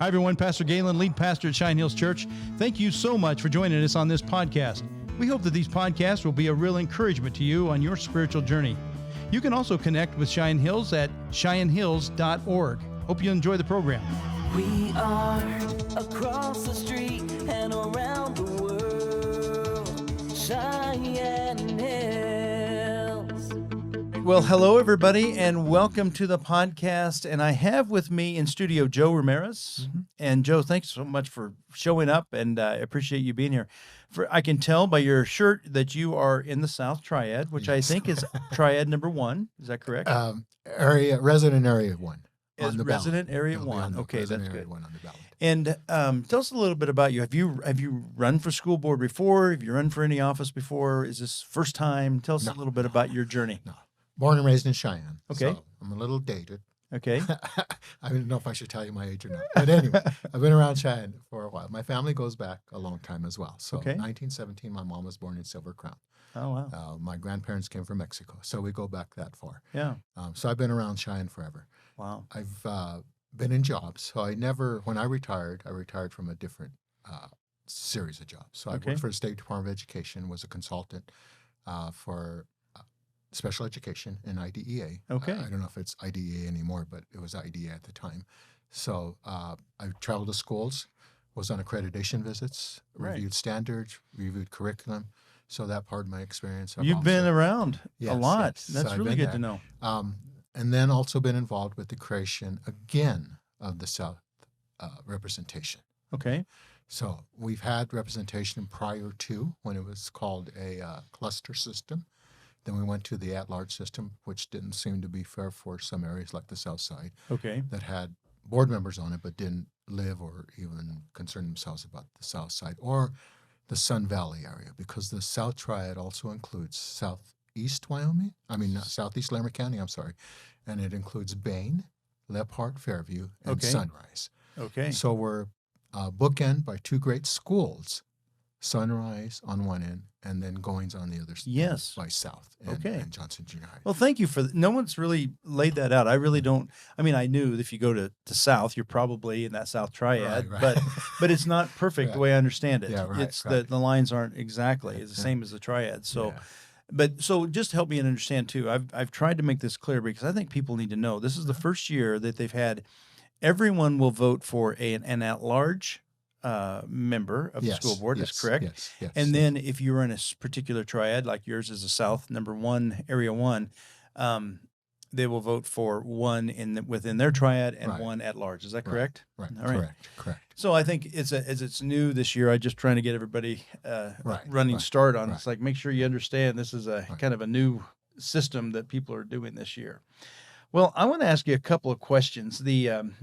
Hi, everyone. Pastor Galen, lead pastor at Cheyenne Hills Church. Thank you so much for joining us on this podcast. We hope that these podcasts will be a real encouragement to you on your spiritual journey. You can also connect with Cheyenne Hills at CheyenneHills.org. Hope you enjoy the program. We are across the street and around the world, Cheyenne Hills. Well, hello, everybody, and welcome to the podcast. And I have with me in studio Joe Ramirez. And Joe, thanks so much for showing up, and I appreciate you being here. I can tell by your shirt that you are in the South Triad, which I think is Triad number 1. Is that correct? Resident Area 1. Is Resident Area 1. Okay, that's Area good. 1 on the ballot. And tell us a little bit about you. Have you run for school board before? Have you run for any office before? Is this first time? Tell us a little bit about your journey. No. Born and raised in Cheyenne. Okay. So I'm a little dated. Okay. I don't know if I should tell you my age or not. But anyway, I've been around Cheyenne for a while. My family goes back a long time as well. So 1917, my mom was born in Silver Crown. Oh, wow. My grandparents came from Mexico. So we go back that far. Yeah. So I've been around Cheyenne forever. Wow. I've been in jobs. So when I retired from a different series of jobs. So I worked for the State Department of Education, was a consultant for special education in IDEA. Okay. I don't know if it's IDEA anymore, but it was IDEA at the time. So I traveled to schools, was on accreditation visits, reviewed standards, reviewed curriculum. So that part of my experience. You've been around a lot. Yes. That's So really good to know. And then also been involved with the creation again of the South representation. Okay. So we've had representation prior to when it was called a cluster system. Then we went to the at-large system, which didn't seem to be fair for some areas like the South Side. Okay. That had board members on it but didn't live or even concern themselves about the South Side or the Sun Valley area, because the South Triad also includes southeast Laramie County, and it includes Bain, Lephart, Fairview, and Sunrise. Okay. So we're bookend by two great schools, Sunrise on one end, and then Goings on the other side by South and Johnson Junior High. Well, thank you for no one's really laid that out. I really don't. I mean, I knew if you go to South, you're probably in that South Triad, right. but it's not perfect the way I understand it. Yeah, right, it's the lines aren't exactly the same as the Triad. So, so just help me understand too. I've tried to make this clear because I think people need to know this is the first year that they've had everyone will vote for an at-large member of the school board. That's correct. Yes. And then if you're in a particular triad, like yours is a South number 1, Area 1, they will vote for one within their triad and one at large. Is that correct? Right. All right. Correct. So I think as it's new this year, I'm just trying to get everybody running start on. It's like make sure you understand this is a kind of a new system that people are doing this year. Well, I want to ask you a couple of questions. Nathan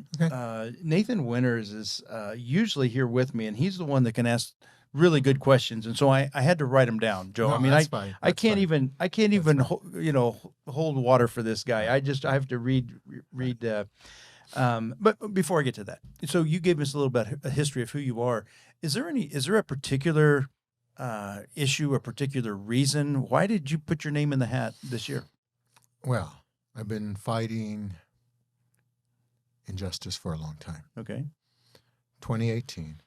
Winters is usually here with me, and he's the one that can ask really good questions. And so I had to write them down, Joe. No, I mean, I can't fine. even hold water for this guy. I have to read. But before I get to that, so you gave us a little bit of a history of who you are. Is there a particular issue, a particular reason? Why did you put your name in the hat this year? Well, I've been fighting injustice for a long time. Okay. 2018,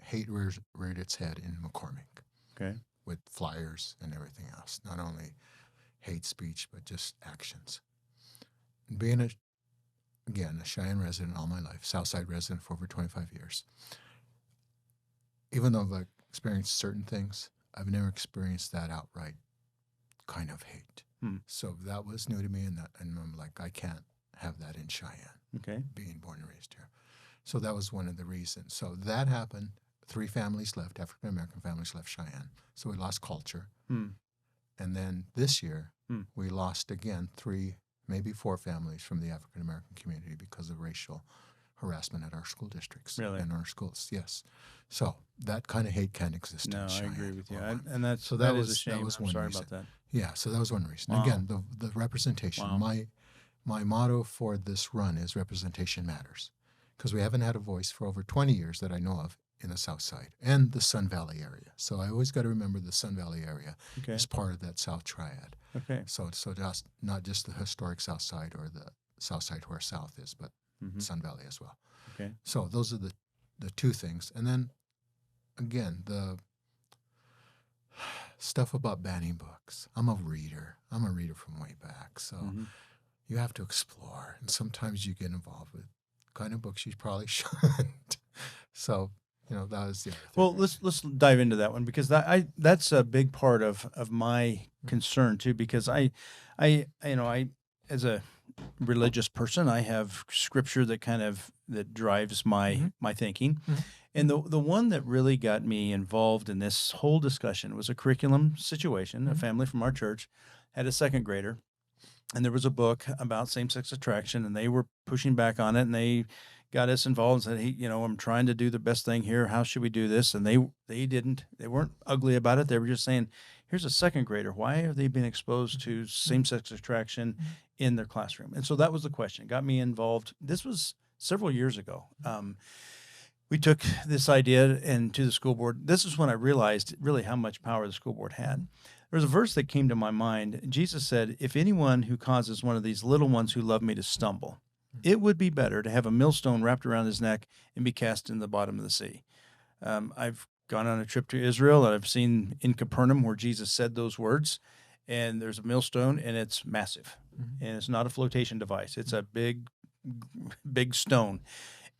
hate reared its head in McCormick. Okay. With flyers and everything else. Not only hate speech, but just actions. And being a Cheyenne resident all my life, Southside resident for over 25 years, even though I've experienced certain things, I've never experienced that outright kind of hate. So that was new to me, and I'm like, I can't have that in Cheyenne. Okay. Being born and raised here. So that was one of the reasons. So that happened. 3 families left, African-American families left Cheyenne. So we lost culture. And then this year, we lost again 3, maybe 4 families from the African-American community because of racial harassment at our school districts. Really? In our schools, yes. So that kind of hate can exist in Cheyenne. I agree with you. And that is a shame. That was I'm one sorry reason. about that. Yeah, so that was one reason. Wow. Again, the representation. Wow. My motto for this run is representation matters, because we haven't had a voice for over 20 years that I know of in the South Side and the Sun Valley area. So I always got to remember the Sun Valley area is part of that South Triad. Okay. So just not just the historic South Side or the South Side where South is, but Sun Valley as well. Okay. So those are the two things. And then, again, the stuff about banning books. I'm a reader. I'm a reader from way back. So you have to explore. And sometimes you get involved with kind of books you probably shouldn't. So, that was the other thing. Well, let's dive into that one, because that's a big part of my concern too, because I as a religious person, I have scripture that drives my thinking. And the one that really got me involved in this whole discussion was a curriculum situation. A family from our church had a second grader, and there was a book about same-sex attraction, and they were pushing back on it, and they got us involved and said, hey, I'm trying to do the best thing here. How should we do this? And they weren't ugly about it. They were just saying, here's a second grader. Why are they being exposed to same-sex attraction in their classroom? And so that was the question. It got me involved. This was several years ago. We took this idea into the school board. This is when I realized really how much power the school board had. There was a verse that came to my mind. Jesus said, if anyone who causes one of these little ones who love me to stumble, it would be better to have a millstone wrapped around his neck and be cast in the bottom of the sea. I've gone on a trip to Israel, and I've seen in Capernaum where Jesus said those words, and there's a millstone, and it's massive. And it's not a flotation device. It's a big, big stone,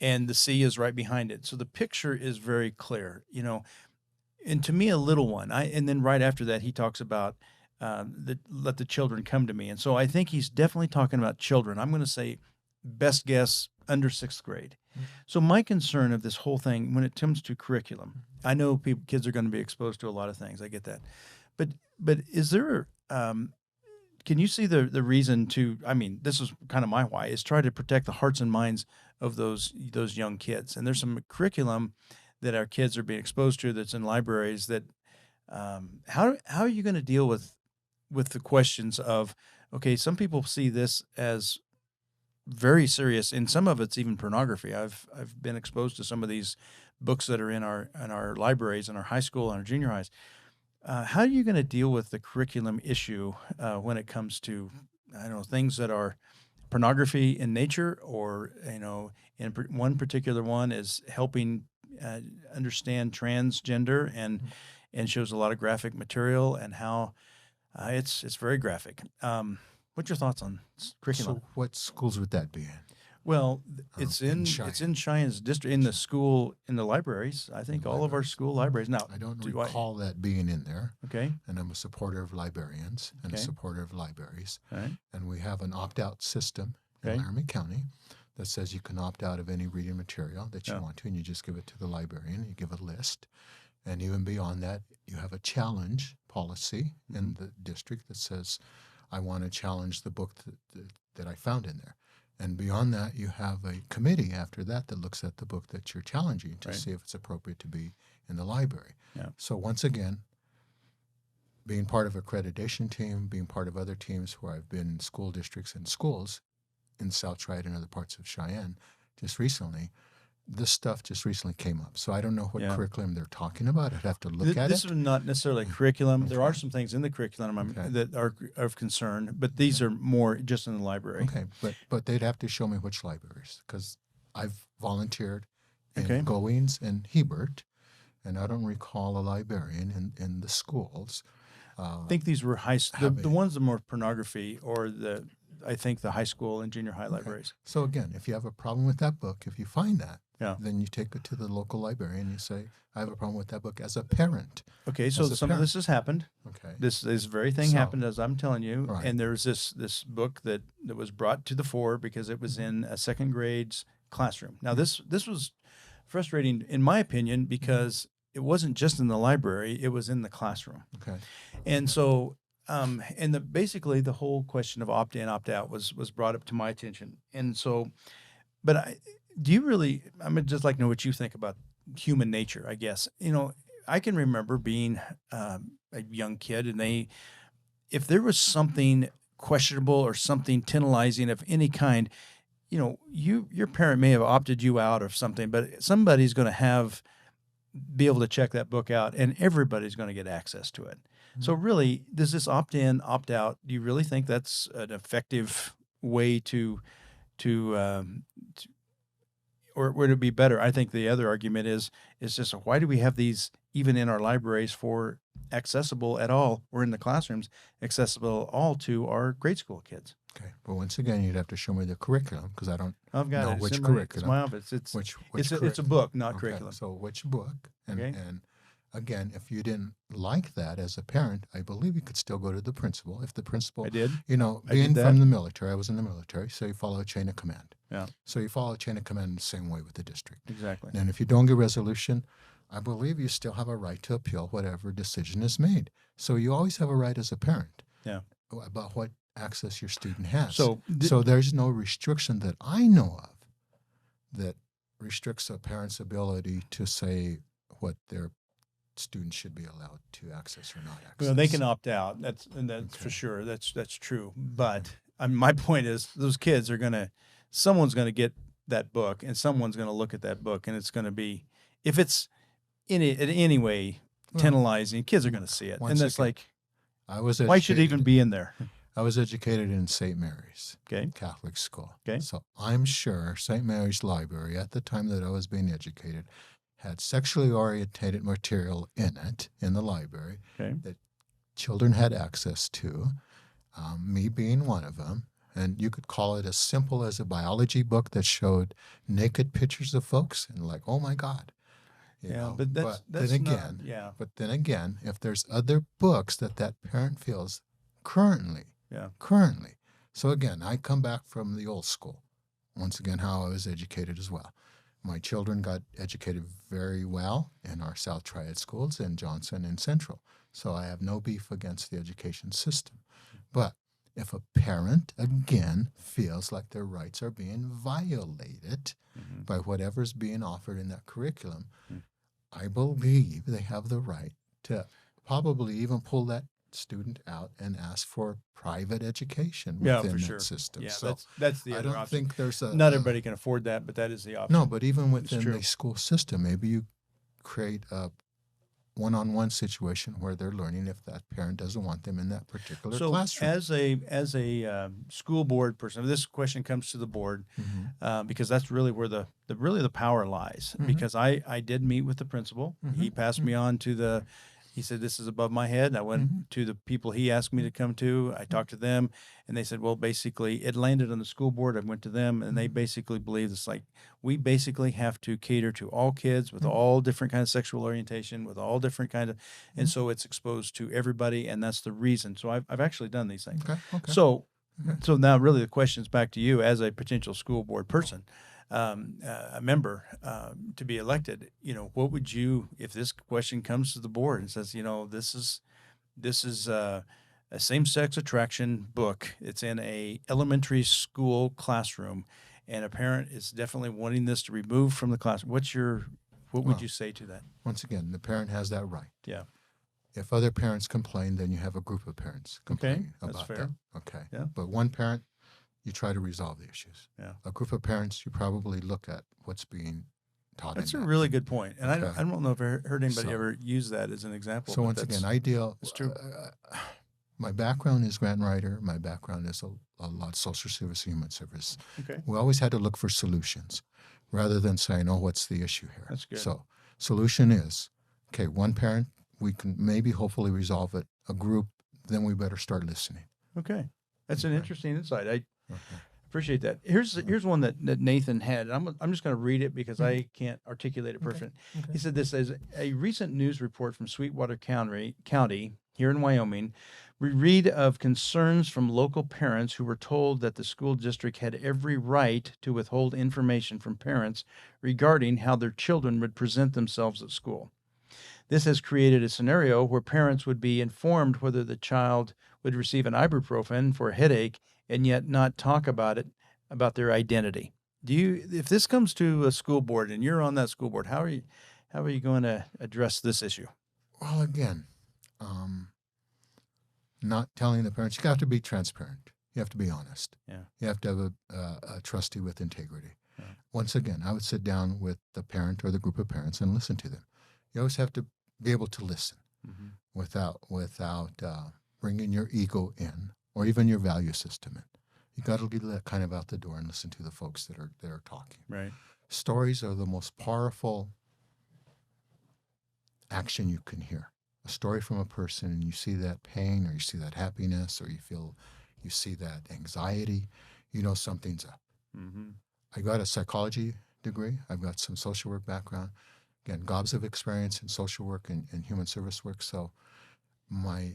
and the sea is right behind it. So the picture is very clear, and to me, a little one. And then right after that, he talks about let the children come to me. And so I think he's definitely talking about children. I'm going to say, best guess, under 6th grade. So my concern of this whole thing, when it comes to curriculum, I know kids are going to be exposed to a lot of things. I get that. But is there, can you see the reason to, this is kind of my why, is try to protect the hearts and minds of those young kids. And there's some curriculum that our kids are being exposed to that's in libraries that, how are you going to deal with the questions of, okay, some people see this as very serious, and some of it's even pornography. I've been exposed to some of these books that are in our libraries, in our high school and our junior highs. How are you going to deal with the curriculum issue when it comes to, things that are pornography in nature, or one particular one is helping understand transgender and shows a lot of graphic material, and how it's very graphic. What's your thoughts on curriculum? So what schools would that be in? Well, it's in Cheyenne's district, in the libraries. I think all of our school libraries. Now, I don't recall that being in there. Okay. And I'm a supporter of librarians and a supporter of libraries. All right. And we have an opt-out system in Laramie County that says you can opt out of any reading material that you want to, and you just give it to the librarian. You give a list. And even beyond that, you have a challenge policy in the district that says, I want to challenge the book that I found in there. And beyond that, you have a committee after that looks at the book that you're challenging to see if it's appropriate to be in the library. Yeah. So once again, being part of an accreditation team, being part of other teams where I've been in school districts and schools in South Triad and other parts of Cheyenne just recently, this stuff just recently came up. So I don't know what curriculum they're talking about. I'd have to look at it. This is not necessarily curriculum. Okay. There are some things in the curriculum that are of concern, but these are more just in the library. Okay, but they'd have to show me which libraries, because I've volunteered in Goings and Hebert, and I don't recall a librarian in the schools. I think these were the ones that are more pornography, or I think the high school and junior high libraries. So again, if you have a problem with that book, if you find that, then you take it to the local library and you say, I have a problem with that book as a parent. Okay, so some of this has happened. Okay. This very thing happened, as I'm telling you. Right. And there's this book that was brought to the fore because it was in a second grade's classroom. Now, this was frustrating, in my opinion, because it wasn't just in the library, it was in the classroom. Okay. And so basically the whole question of opt-in, opt-out was brought up to my attention. And so, but I would just like to know what you think about human nature, I guess. I can remember being a young kid, and if there was something questionable or something tantalizing of any kind, your parent may have opted you out of something, but somebody's going to be able to check that book out, and everybody's going to get access to it. Mm-hmm. So really, does this opt-in, opt-out, do you really think that's an effective way to or would it be better? I think the other argument is just why do we have these even in our libraries for accessible at all, or in the classrooms accessible all to our grade school kids? Okay, but once again, you'd have to show me the curriculum because I don't I've got know it. which It's curriculum. my office. It's which it's a book, not okay, curriculum. so which book? And Okay. and again, if you didn't like that as a parent, I believe you could still go to the principal. If the principal, I did. you know, I did being that. from the military, I was in the military, so you follow a chain of command. Yeah. So you follow a chain of command the same way with the district. Exactly. And if you don't get resolution, I believe you still have a right to appeal whatever decision is made. So you always have a right as a parent. Yeah. About what access your student has. So So there's no restriction that I know of that restricts a parent's ability to say what their students should be allowed to access or not access. Well, they can opt out. That's for sure. That's true. But my point is, those kids are someone's gonna get that book, and someone's gonna look at that book, and it's gonna be, if it's in any way tantalizing, kids are gonna see it, and that's like, I was why should it even be in there? I was educated in St. Mary's Catholic school. Okay. So I'm sure St. Mary's Library at the time that I was being educated had sexually orientated material in it, in the library, that children had access to, me being one of them. And you could call it as simple as a biology book that showed naked pictures of folks and like, oh my God. You know? But that's then again, But then again, if there's other books that parent feels currently. So again, I come back from the old school. Once again, how I was educated as well. My children got educated very well in our South Triad schools in Johnson and Central. So I have no beef against the education system. But if a parent, again, feels like their rights are being violated by whatever's being offered in that curriculum, I believe they have the right to probably even pull that student out and ask for private education within that system. Yeah, so that's the other I don't option. think there's not everybody can afford that, but that is the option. No, but even within the school system, maybe you create a one-on-one situation where they're learning if that parent doesn't want them in that particular classroom. As a school board person, this question comes to the board because that's really where the power lies. Because I did meet with the principal. He passed me on to he said, this is above my head. I went to the people he asked me to come to. I talked to them, and they said, well, basically, it landed on the school board. I went to them, and they basically believe it's like, we basically have to cater to all kids with all different kinds of sexual orientation, with all different kind of, and so it's exposed to everybody, and that's the reason. So I've actually done these things. Okay. So now really the question is back to you as a potential school board person. A member to be elected, what would you, if this question comes to the board and says, this is a same-sex attraction book. It's in a elementary school classroom, and a parent is definitely wanting this to remove from the classroom. What would you say to that? Once again, the parent has that right. Yeah. If other parents complain, then you have a group of parents complaining about that. Okay. Yeah. But one parent, you try to resolve the issues. Yeah. A group of parents, you probably look at what's being taught. That's a really good point. And I don't know if I heard anybody ever use that as an example. So once again, ideal. It's true. My background is grant writer. My background is a lot of social service, human service. Okay. We always had to look for solutions rather than saying, oh, what's the issue here? That's good. So solution is, okay, one parent, we can maybe hopefully resolve it. A group, then we better start listening. Okay. That's an interesting insight. I appreciate that. Here's one that Nathan had. I'm just going to read it because I can't articulate it perfect. Okay. He said this as a recent news report from Sweetwater County here in Wyoming. We read of concerns from local parents who were told that the school district had every right to withhold information from parents regarding how their children would present themselves at school. This has created a scenario where parents would be informed whether the child would receive an ibuprofen for a headache and yet not talk about their identity. If this comes to a school board and you're on that school board, how are you going to address this issue? Well, again, not telling the parents. You have to be transparent. You have to be honest. Yeah. You have to have a trustee with integrity. Yeah. Once again, I would sit down with the parent or the group of parents and listen to them. You always have to be able to listen without bringing your ego in or even your value system in. You got to get that kind of out the door and listen to the folks that are talking. Right. Stories are the most powerful action you can hear. A story from a person, and you see that pain, or you see that happiness, or you see that anxiety, you know something's up. Mm-hmm. I got a psychology degree. I've got some social work background. Again, gobs of experience in social work and human service work. So my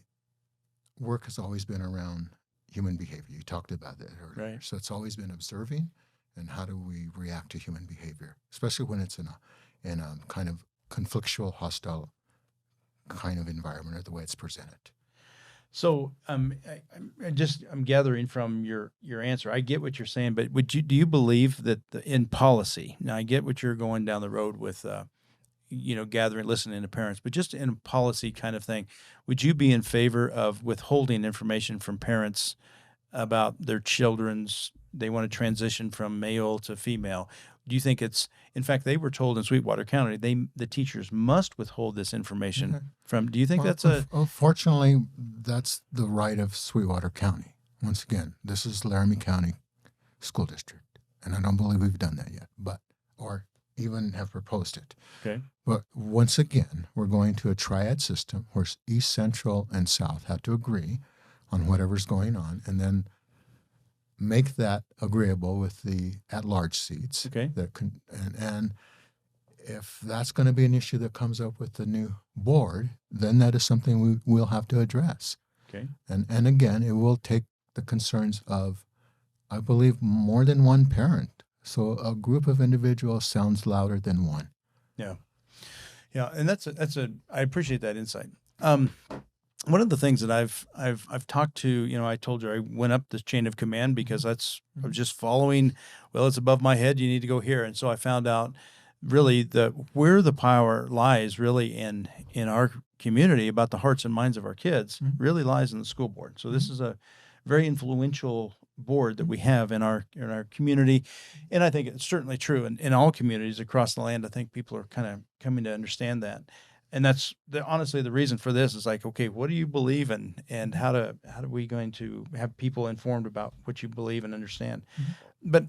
work has always been around human behavior. You talked about that earlier. Right. So it's always been observing and how do we react to human behavior, especially when it's in a kind of conflictual, hostile kind of environment, or the way it's presented. So I'm gathering from your answer. I get what you're saying, but do you believe that in policy? Now I get what you're going down the road with, gathering, listening to parents, but just in a policy kind of thing, would you be in favor of withholding information from parents about their children's? They want to transition from male to female. Do you think in fact, they were told in Sweetwater County, the teachers must withhold this information from, do you think Fortunately, that's the right of Sweetwater County. Once again, this is Laramie County School District, and I don't believe we've done that yet, or even have proposed it. Okay. But once again, we're going to a triad system where East, Central, and South have to agree on whatever's going on, and then make that agreeable with the at-large seats. Okay. And if that's going to be an issue that comes up with the new board, then that is something we'll have to address. Okay. And again, it will take the concerns of, I believe, more than one parent. So a group of individuals sounds louder than one. Yeah. Yeah, and I appreciate that insight. One of the things that I've talked to, I told you I went up the chain of command because I was just following. Well, it's above my head. You need to go here, and so I found out really where the power lies really in our community about the hearts and minds of our kids really lies in the school board. So this is a very influential board that we have in our community, and I think it's certainly true in all communities across the land. I think people are kind of coming to understand that. And that's honestly the reason for this is like, okay, what do you believe in, and how are we going to have people informed about what you believe and understand? But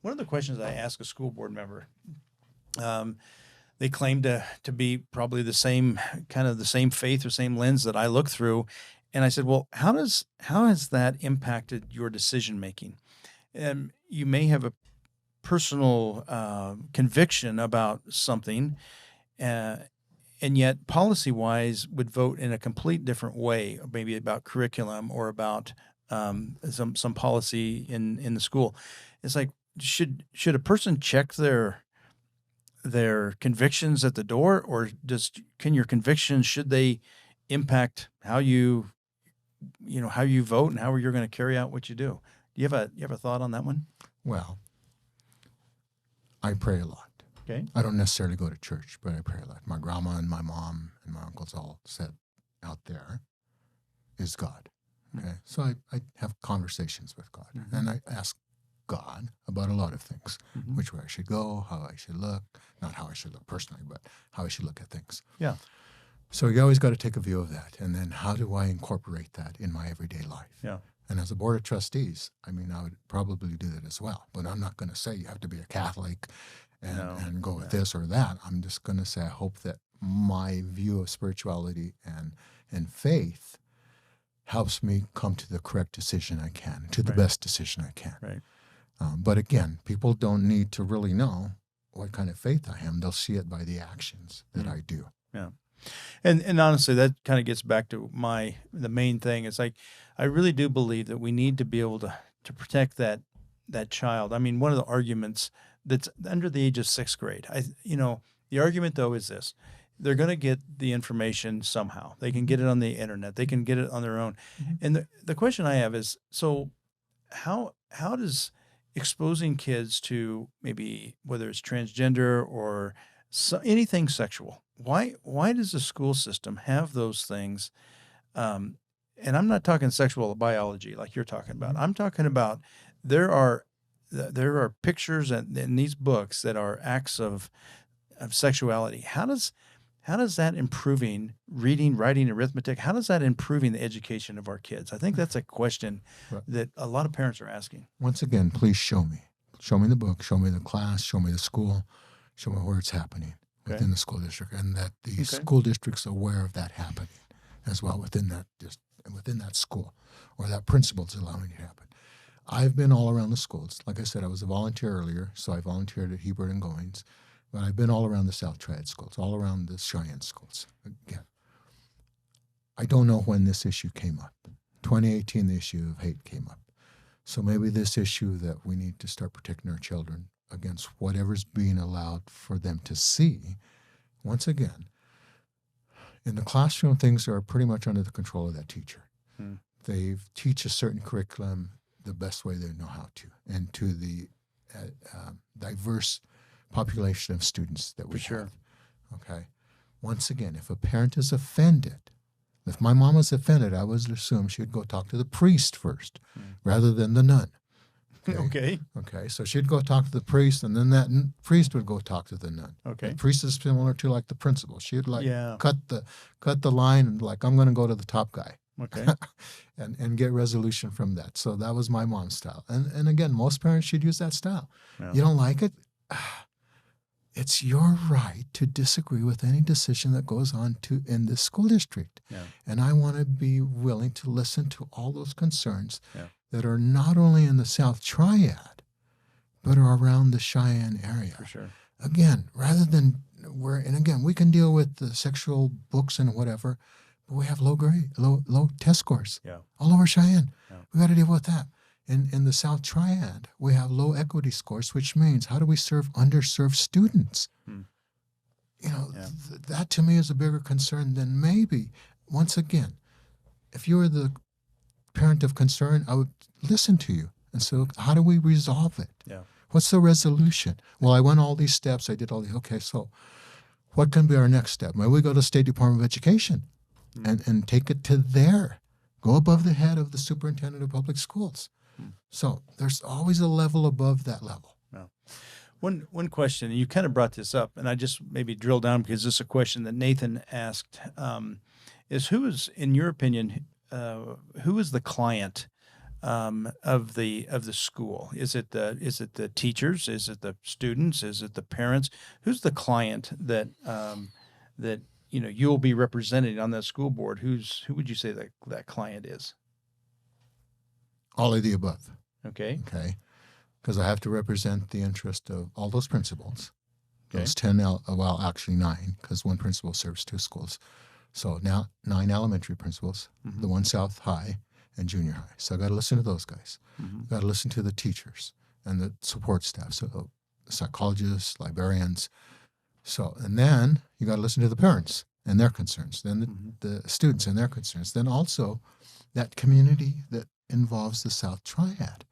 one of the questions I ask a school board member, they claim to be probably the same faith or same lens that I look through, and I said, well, how has that impacted your decision making? And you may have a personal conviction about something. And yet, policy-wise, would vote in a complete different way, maybe about curriculum or about some policy in the school. It's like, should a person check their convictions at the door, or can your convictions, should they impact how you vote and how you're going to carry out what you do? Do you have a thought on that one? Well, I pray a lot. Okay. I don't necessarily go to church, but I pray a lot. My grandma and my mom and my uncles all said out there is God. Okay. So I have conversations with God, and I ask God about a lot of things, which way I should go, how I should look, not how I should look personally, but how I should look at things. Yeah. So you always got to take a view of that. And then how do I incorporate that in my everyday life? Yeah. And as a board of trustees, I would probably do that as well. But I'm not going to say you have to be a Catholic and go with this or that. I'm just going to say I hope that my view of spirituality and faith helps me come to the correct decision I can, to the best decision I can. Right. But again, people don't need to really know what kind of faith I am. They'll see it by the actions that I do. Yeah. And honestly, that kind of gets back to the main thing. It's like, I really do believe that we need to be able to protect that child. I mean, one of the arguments that's under the age of 6th grade, the argument though is this: they're going to get the information somehow. They can get it on the internet. They can get it on their own. And the question I have is, so how does exposing kids to maybe whether it's transgender or anything sexual, why does the school system have those things? And I'm not talking sexual biology like you're talking about. I'm talking about there are pictures in these books that are acts of sexuality. How does that improving reading, writing, arithmetic? How does that improving the education of our kids? I think that's a question that a lot of parents are asking. Once again, please show me. Show me the book, show me the class, show me the school, show me where it's happening within the school district, and that the school district's aware of that happening as well within that school, or that principal's allowing it to happen. I've been all around the schools. Like I said, I was a volunteer earlier, so I volunteered at Hebert and Goins, but I've been all around the South Triad schools, all around the Cheyenne schools. Again, I don't know when this issue came up. 2018, the issue of hate came up. So maybe this issue that we need to start protecting our children against whatever's being allowed for them to see. Once again, in the classroom, things are pretty much under the control of that teacher. They teach a certain curriculum the best way they know how to, and to the diverse population of students that we have. Okay. Once again, if a parent is offended, if my mom was offended, I would assume she'd go talk to the priest first rather than the nun. Okay. So she'd go talk to the priest, and then that priest would go talk to the nun. The priest is similar to like the principal. She'd cut the line and like, I'm going to go to the top guy. and get resolution from that. So that was my mom's style. And again, most parents should use that style. You don't like it? It's your right to disagree with any decision that goes on in this school district. And I want to be willing to listen to all those concerns that are not only in the South Triad, but are around the Cheyenne area. Again, rather than we can deal with the sexual books and whatever, but we have low test scores all over Cheyenne. We got to deal with that. In the South Triad, we have low equity scores, which means how do we serve underserved students? That to me is a bigger concern than maybe, once again, if you were the parent of concern, I would listen to you. And so how do we resolve it? What's the resolution? Well, I went all these steps. I did all these. Okay, so what can be our next step? Maybe we go to the State Department of Education and take it to there. Go above the head of the superintendent of public schools. So there's always a level above that level. One question, and you kind of brought this up, and I just maybe drill down because this is a question that Nathan asked, is who is, in your opinion, who is the client of the school? Is it the teachers? Is it the students? Is it the parents? Who's the client that you'll be representing on that school board? Who would you say that client is? All of the above. Okay. Because I have to represent the interest of all those principals. Those 10, actually 9, because one principal serves 2 schools. So now 9 elementary principals, the one South High and junior high. So I got to listen to those guys. Got to listen to the teachers and the support staff, so psychologists, librarians. So, and then you got to listen to the parents and their concerns, then the students and their concerns, then also that community that involves the South Triad,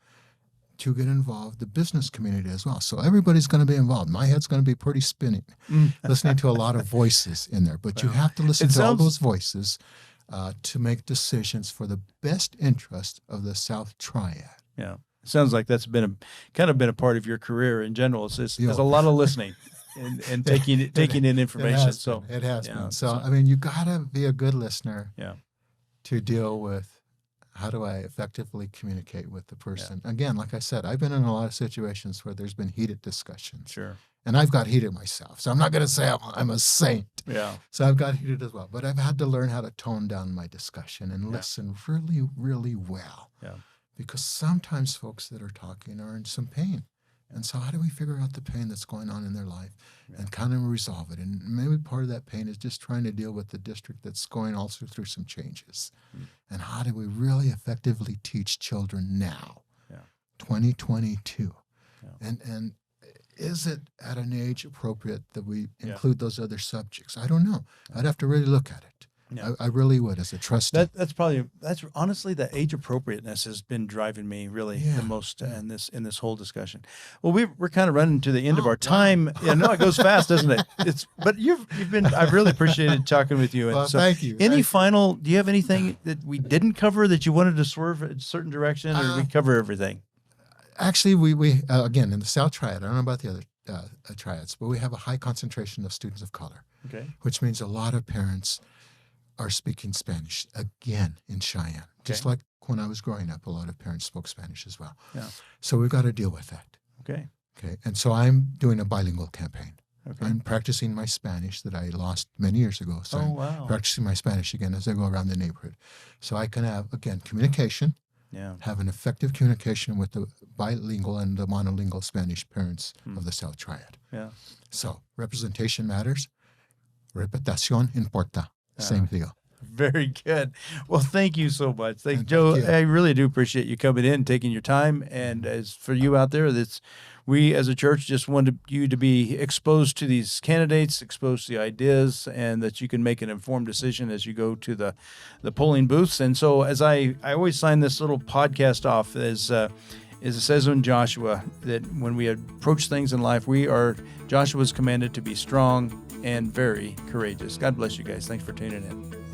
to get involved the business community as well. So everybody's going to be involved. My head's going to be pretty spinning, listening to a lot of voices in there. But you have to listen to all those voices to make decisions for the best interest of the South Triad. It sounds like that's been a part of your career in general. There's a lot of listening and taking in information. It has been. So I mean, you got to be a good listener to deal with. How do I effectively communicate with the person? Again, like I said, I've been in a lot of situations where there's been heated discussions. And I've got heated myself. So I'm not going to say I'm a saint. So I've got heated as well. But I've had to learn how to tone down my discussion and listen really, really well. Because sometimes folks that are talking are in some pain. And so how do we figure out the pain that's going on in their life and kind of resolve it? And maybe part of that pain is just trying to deal with the district that's going also through some changes. And how do we really effectively teach children now, 2022? And is it at an age appropriate that we include those other subjects? I don't know. I'd have to really look at it. I really would, as a trustee. That's honestly, the age appropriateness has been driving me really the most in this whole discussion. Well, we're kind of running to the end of our time. It goes fast, doesn't it? But I've really appreciated talking with you. Well, thank you. Do you have anything that we didn't cover that you wanted to swerve a certain direction, or did we cover everything? Actually, we again, in the South Triad, I don't know about the other triads, but we have a high concentration of students of color, which means a lot of parents are speaking Spanish again in Cheyenne. Just like when I was growing up, a lot of parents spoke Spanish as well. So we've got to deal with that. Okay. Okay. And so I'm doing a bilingual campaign. Okay. I'm practicing my Spanish that I lost many years ago. So I'm practicing my Spanish again as I go around the neighborhood. So I can have, again, communication, have an effective communication with the bilingual and the monolingual Spanish parents of the South Triad. Yeah. So representation matters. Reputación importa. Same deal. Very good. Well, thank you so much. Thank you, Joe. I really do appreciate you coming in, taking your time. And as for you out there, we as a church just wanted you to be exposed to these candidates, exposed to the ideas, and that you can make an informed decision as you go to the polling booths. And so as I always sign this little podcast off as it says in Joshua, that when we approach things in life, Joshua's commanded to be strong and very courageous. God bless you guys. Thanks for tuning in.